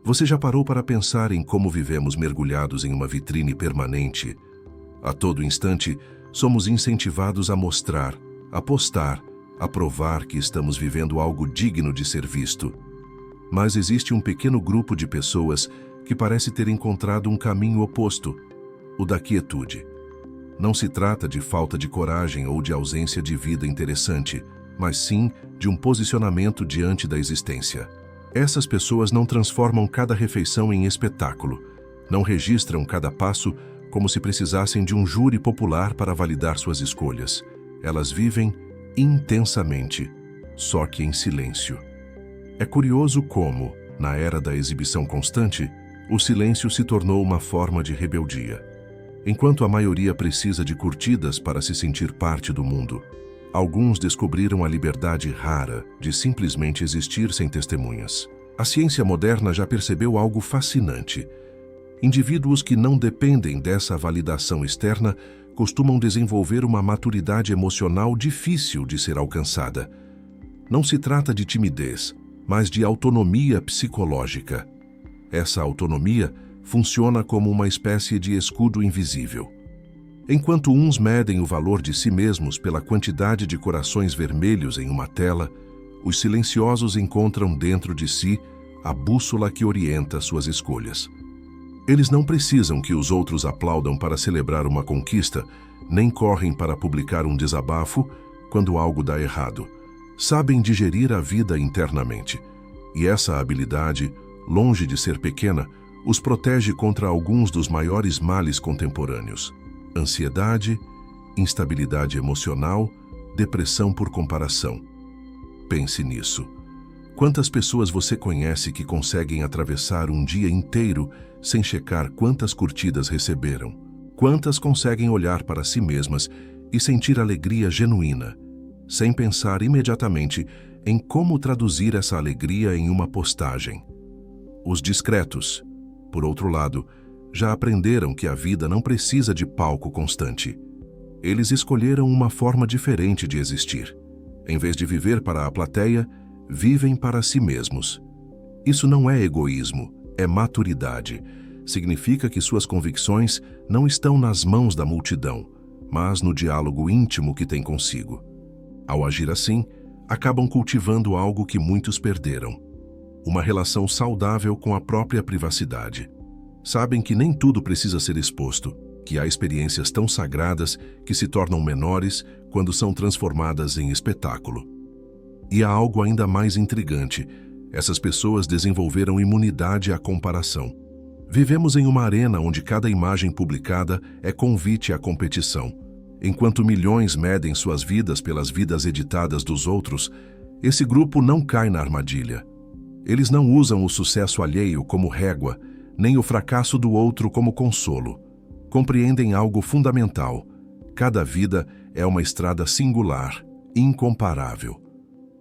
Você já parou para pensar em como vivemos mergulhados em uma vitrine permanente? A todo instante, somos incentivados a mostrar, a postar, a provar que estamos vivendo algo digno de ser visto. Mas existe um pequeno grupo de pessoas que parece ter encontrado um caminho oposto, o da quietude. Não se trata de falta de coragem ou de ausência de vida interessante, mas sim de um posicionamento diante da existência. Essas pessoas não transformam cada refeição em espetáculo, não registram cada passo como se precisassem de um júri popular para validar suas escolhas. Elas vivem intensamente, só que em silêncio. É curioso como, na era da exibição constante, o silêncio se tornou uma forma de rebeldia. Enquanto a maioria precisa de curtidas para se sentir parte do mundo, alguns descobriram a liberdade rara de simplesmente existir sem testemunhas. A ciência moderna já percebeu algo fascinante. Indivíduos que não dependem dessa validação externa costumam desenvolver uma maturidade emocional difícil de ser alcançada. Não se trata de timidez, mas de autonomia psicológica. Essa autonomia funciona como uma espécie de escudo invisível. Enquanto uns medem o valor de si mesmos pela quantidade de corações vermelhos em uma tela, os silenciosos encontram dentro de si a bússola que orienta suas escolhas. Eles não precisam que os outros aplaudam para celebrar uma conquista, nem correm para publicar um desabafo quando algo dá errado. Sabem digerir a vida internamente. E essa habilidade, longe de ser pequena, os protege contra alguns dos maiores males contemporâneos: ansiedade, instabilidade emocional, depressão por comparação. Pense nisso. Quantas pessoas você conhece que conseguem atravessar um dia inteiro sem checar quantas curtidas receberam? Quantas conseguem olhar para si mesmas e sentir alegria genuína, sem pensar imediatamente em como traduzir essa alegria em uma postagem? Os discretos, por outro lado, já aprenderam que a vida não precisa de palco constante. Eles escolheram uma forma diferente de existir. Em vez de viver para a plateia, vivem para si mesmos. Isso não é egoísmo, é maturidade. Significa que suas convicções não estão nas mãos da multidão, mas no diálogo íntimo que têm consigo. Ao agir assim, acabam cultivando algo que muitos perderam: uma relação saudável com a própria privacidade. Sabem que nem tudo precisa ser exposto, que há experiências tão sagradas que se tornam menores quando são transformadas em espetáculo. E há algo ainda mais intrigante: essas pessoas desenvolveram imunidade à comparação. Vivemos em uma arena onde cada imagem publicada é convite à competição. Enquanto milhões medem suas vidas pelas vidas editadas dos outros, esse grupo não cai na armadilha. Eles não usam o sucesso alheio como régua, nem o fracasso do outro como consolo. Compreendem algo fundamental: cada vida é uma estrada singular, incomparável.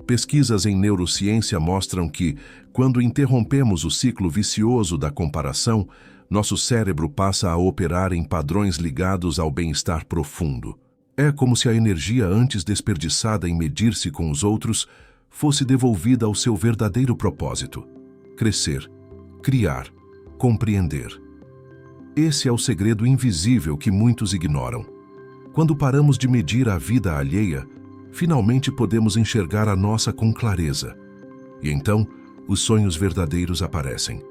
Pesquisas em neurociência mostram que, quando interrompemos o ciclo vicioso da comparação, nosso cérebro passa a operar em padrões ligados ao bem-estar profundo. É como se a energia antes desperdiçada em medir-se com os outros fosse devolvida ao seu verdadeiro propósito: crescer, criar, compreender. Esse é o segredo invisível que muitos ignoram. Quando paramos de medir a vida alheia, finalmente podemos enxergar a nossa com clareza. E então, os sonhos verdadeiros aparecem.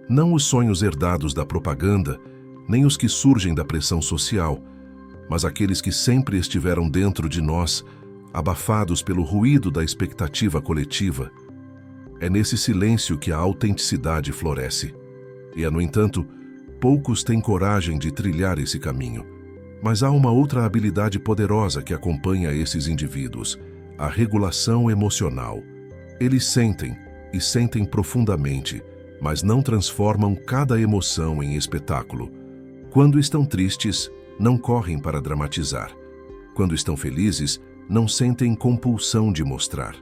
Não os sonhos herdados da propaganda, nem os que surgem da pressão social, mas aqueles que sempre estiveram dentro de nós, abafados pelo ruído da expectativa coletiva. É nesse silêncio que a autenticidade floresce. E no entanto, poucos têm coragem de trilhar esse caminho. Mas há uma outra habilidade poderosa que acompanha esses indivíduos: a regulação emocional. Eles sentem, e sentem profundamente, mas não transformam cada emoção em espetáculo. Quando estão tristes, não correm para dramatizar. Quando estão felizes, não sentem compulsão de mostrar.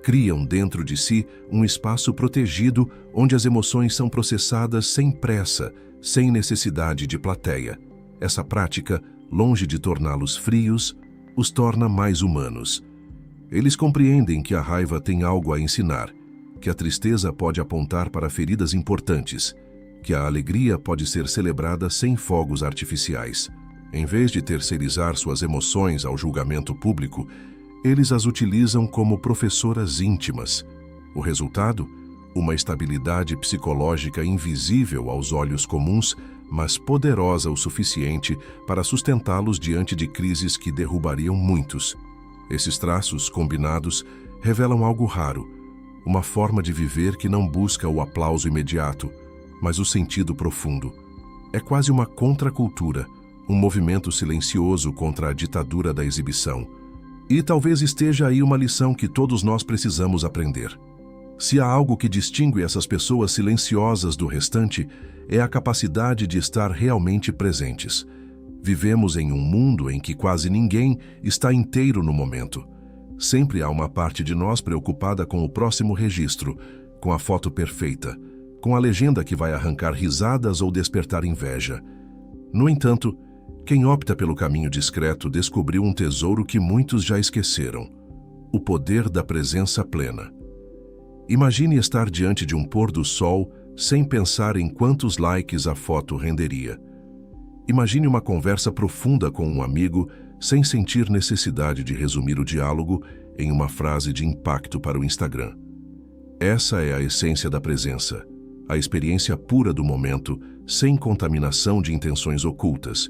Criam dentro de si um espaço protegido onde as emoções são processadas sem pressa, sem necessidade de plateia. Essa prática, longe de torná-los frios, os torna mais humanos. Eles compreendem que a raiva tem algo a ensinar, que a tristeza pode apontar para feridas importantes, que a alegria pode ser celebrada sem fogos artificiais. Em vez de terceirizar suas emoções ao julgamento público, eles as utilizam como professoras íntimas. O resultado? Uma estabilidade psicológica invisível aos olhos comuns, mas poderosa o suficiente para sustentá-los diante de crises que derrubariam muitos. Esses traços combinados revelam algo raro, uma forma de viver que não busca o aplauso imediato, mas o sentido profundo. É quase uma contracultura, um movimento silencioso contra a ditadura da exibição. E talvez esteja aí uma lição que todos nós precisamos aprender. Se há algo que distingue essas pessoas silenciosas do restante, é a capacidade de estar realmente presentes. Vivemos em um mundo em que quase ninguém está inteiro no momento. Sempre há uma parte de nós preocupada com o próximo registro, com a foto perfeita, com a legenda que vai arrancar risadas ou despertar inveja. No entanto, quem opta pelo caminho discreto descobriu um tesouro que muitos já esqueceram: o poder da presença plena. Imagine estar diante de um pôr do sol sem pensar em quantos likes a foto renderia. Imagine uma conversa profunda com um amigo sem sentir necessidade de resumir o diálogo em uma frase de impacto para o Instagram. Essa é a essência da presença, a experiência pura do momento, sem contaminação de intenções ocultas.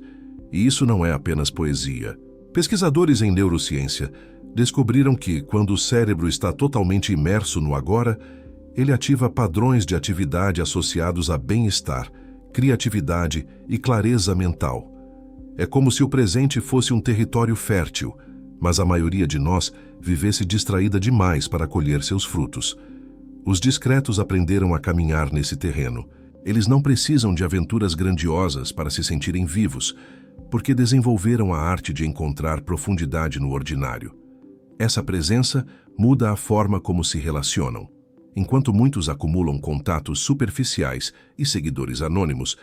E isso não é apenas poesia. Pesquisadores em neurociência descobriram que, quando o cérebro está totalmente imerso no agora, ele ativa padrões de atividade associados a bem-estar, criatividade e clareza mental. É como se o presente fosse um território fértil, mas a maioria de nós vivesse distraída demais para colher seus frutos. Os discretos aprenderam a caminhar nesse terreno. Eles não precisam de aventuras grandiosas para se sentirem vivos, porque desenvolveram a arte de encontrar profundidade no ordinário. Essa presença muda a forma como se relacionam. Enquanto muitos acumulam contatos superficiais e seguidores anônimos,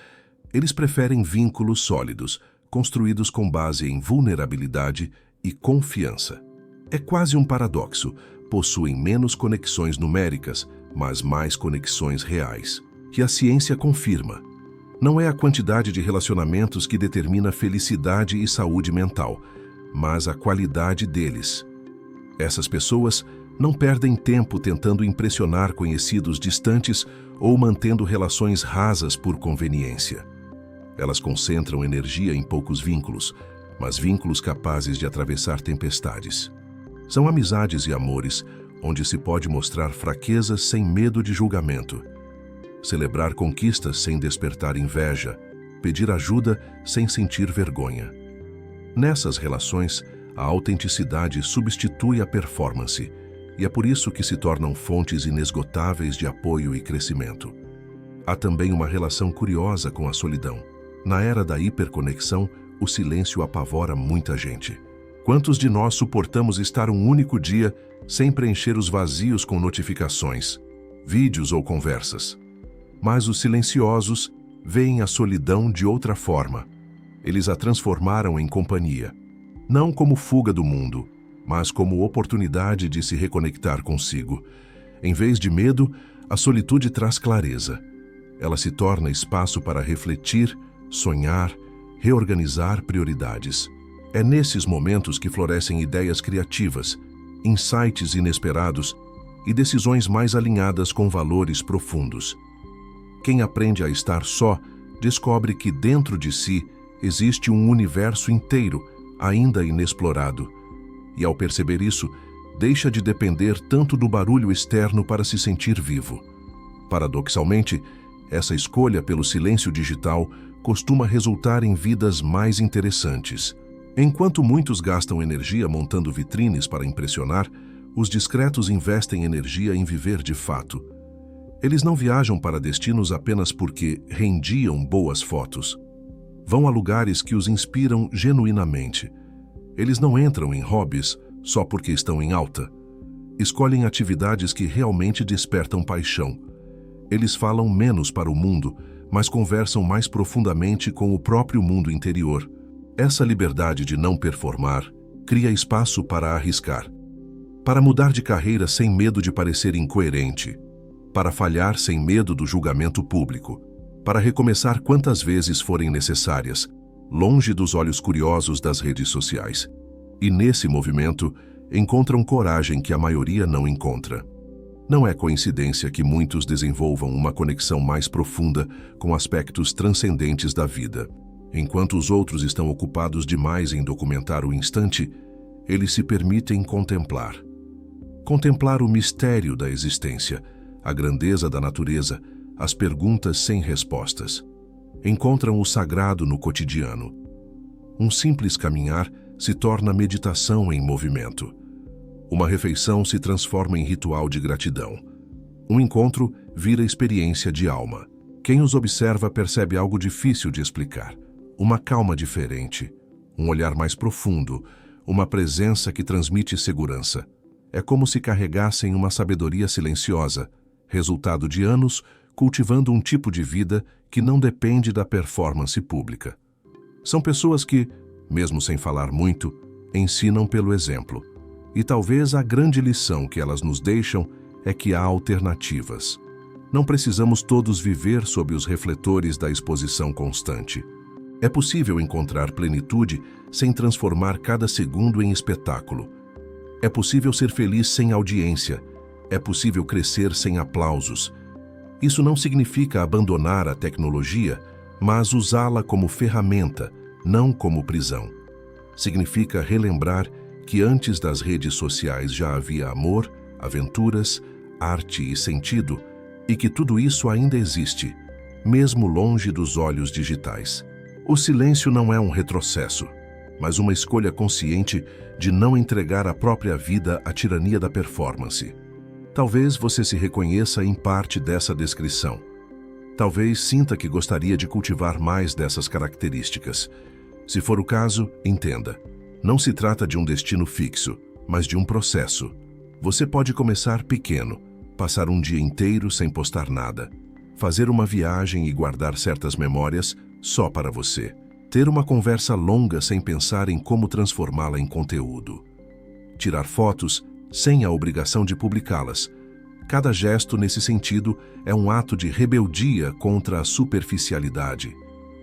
eles preferem vínculos sólidos, construídos com base em vulnerabilidade e confiança. É quase um paradoxo. Possuem menos conexões numéricas, mas mais conexões reais, que a ciência confirma. Não é a quantidade de relacionamentos que determina felicidade e saúde mental, mas a qualidade deles. Essas pessoas não perdem tempo tentando impressionar conhecidos distantes ou mantendo relações rasas por conveniência. Elas concentram energia em poucos vínculos, mas vínculos capazes de atravessar tempestades. São amizades e amores onde se pode mostrar fraquezas sem medo de julgamento, celebrar conquistas sem despertar inveja, pedir ajuda sem sentir vergonha. Nessas relações, a autenticidade substitui a performance, e é por isso que se tornam fontes inesgotáveis de apoio e crescimento. Há também uma relação curiosa com a solidão. Na era da hiperconexão, o silêncio apavora muita gente. Quantos de nós suportamos estar um único dia sem preencher os vazios com notificações, vídeos ou conversas? Mas os silenciosos veem a solidão de outra forma. Eles a transformaram em companhia, não como fuga do mundo, mas como oportunidade de se reconectar consigo. Em vez de medo, a solitude traz clareza. Ela se torna espaço para refletir, sonhar, reorganizar prioridades. É nesses momentos que florescem ideias criativas, insights inesperados e decisões mais alinhadas com valores profundos. Quem aprende a estar só, descobre que dentro de si existe um universo inteiro, ainda inexplorado. E ao perceber isso, deixa de depender tanto do barulho externo para se sentir vivo. Paradoxalmente, essa escolha pelo silêncio digital costuma resultar em vidas mais interessantes. Enquanto muitos gastam energia montando vitrines para impressionar, os discretos investem energia em viver de fato. Eles não viajam para destinos apenas porque rendiam boas fotos. Vão a lugares que os inspiram genuinamente. Eles não entram em hobbies só porque estão em alta. Escolhem atividades que realmente despertam paixão. Eles falam menos para o mundo, mas conversam mais profundamente com o próprio mundo interior. Essa liberdade de não performar cria espaço para arriscar, para mudar de carreira sem medo de parecer incoerente, para falhar sem medo do julgamento público, para recomeçar quantas vezes forem necessárias, longe dos olhos curiosos das redes sociais. E nesse movimento, encontram coragem que a maioria não encontra. Não é coincidência que muitos desenvolvam uma conexão mais profunda com aspectos transcendentes da vida. Enquanto os outros estão ocupados demais em documentar o instante, eles se permitem contemplar. Contemplar o mistério da existência, a grandeza da natureza, as perguntas sem respostas. Encontram o sagrado no cotidiano. Um simples caminhar se torna meditação em movimento. Uma refeição se transforma em ritual de gratidão. Um encontro vira experiência de alma. Quem os observa percebe algo difícil de explicar. Uma calma diferente, um olhar mais profundo, uma presença que transmite segurança. É como se carregassem uma sabedoria silenciosa, resultado de anos cultivando um tipo de vida que não depende da performance pública. São pessoas que, mesmo sem falar muito, ensinam pelo exemplo. E talvez a grande lição que elas nos deixam é que há alternativas. Não precisamos todos viver sob os refletores da exposição constante. É possível encontrar plenitude sem transformar cada segundo em espetáculo. É possível ser feliz sem audiência. É possível crescer sem aplausos. Isso não significa abandonar a tecnologia, mas usá-la como ferramenta, não como prisão. Significa relembrar que antes das redes sociais já havia amor, aventuras, arte e sentido, e que tudo isso ainda existe, mesmo longe dos olhos digitais. O silêncio não é um retrocesso, mas uma escolha consciente de não entregar a própria vida à tirania da performance. Talvez você se reconheça em parte dessa descrição. Talvez sinta que gostaria de cultivar mais dessas características. Se for o caso, entenda. Não se trata de um destino fixo, mas de um processo. Você pode começar pequeno, passar um dia inteiro sem postar nada, fazer uma viagem e guardar certas memórias só para você, ter uma conversa longa sem pensar em como transformá-la em conteúdo, tirar fotos sem a obrigação de publicá-las. Cada gesto nesse sentido é um ato de rebeldia contra a superficialidade.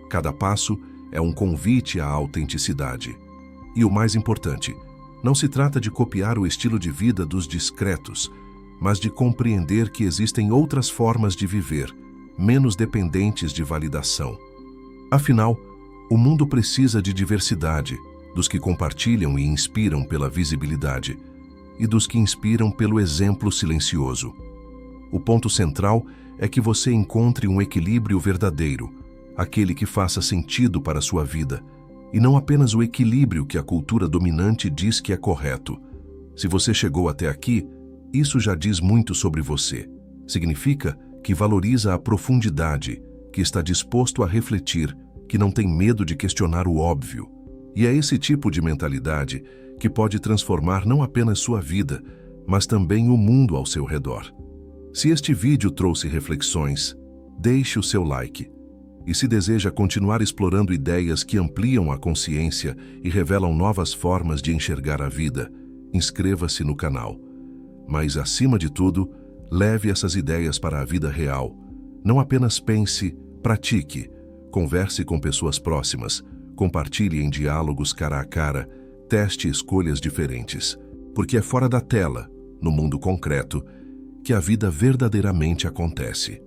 Cada passo é um convite à autenticidade. E o mais importante, não se trata de copiar o estilo de vida dos discretos, mas de compreender que existem outras formas de viver, menos dependentes de validação. Afinal, o mundo precisa de diversidade, dos que compartilham e inspiram pela visibilidade, e dos que inspiram pelo exemplo silencioso. O ponto central é que você encontre um equilíbrio verdadeiro, aquele que faça sentido para a sua vida, e não apenas o equilíbrio que a cultura dominante diz que é correto. Se você chegou até aqui, isso já diz muito sobre você. Significa que valoriza a profundidade, que está disposto a refletir, que não tem medo de questionar o óbvio. E é esse tipo de mentalidade que pode transformar não apenas sua vida, mas também o mundo ao seu redor. Se este vídeo trouxe reflexões, deixe o seu like. E se deseja continuar explorando ideias que ampliam a consciência e revelam novas formas de enxergar a vida, inscreva-se no canal. Mas, acima de tudo, leve essas ideias para a vida real. Não apenas pense, pratique. Converse com pessoas próximas, compartilhe em diálogos cara a cara, teste escolhas diferentes. Porque é fora da tela, no mundo concreto, que a vida verdadeiramente acontece.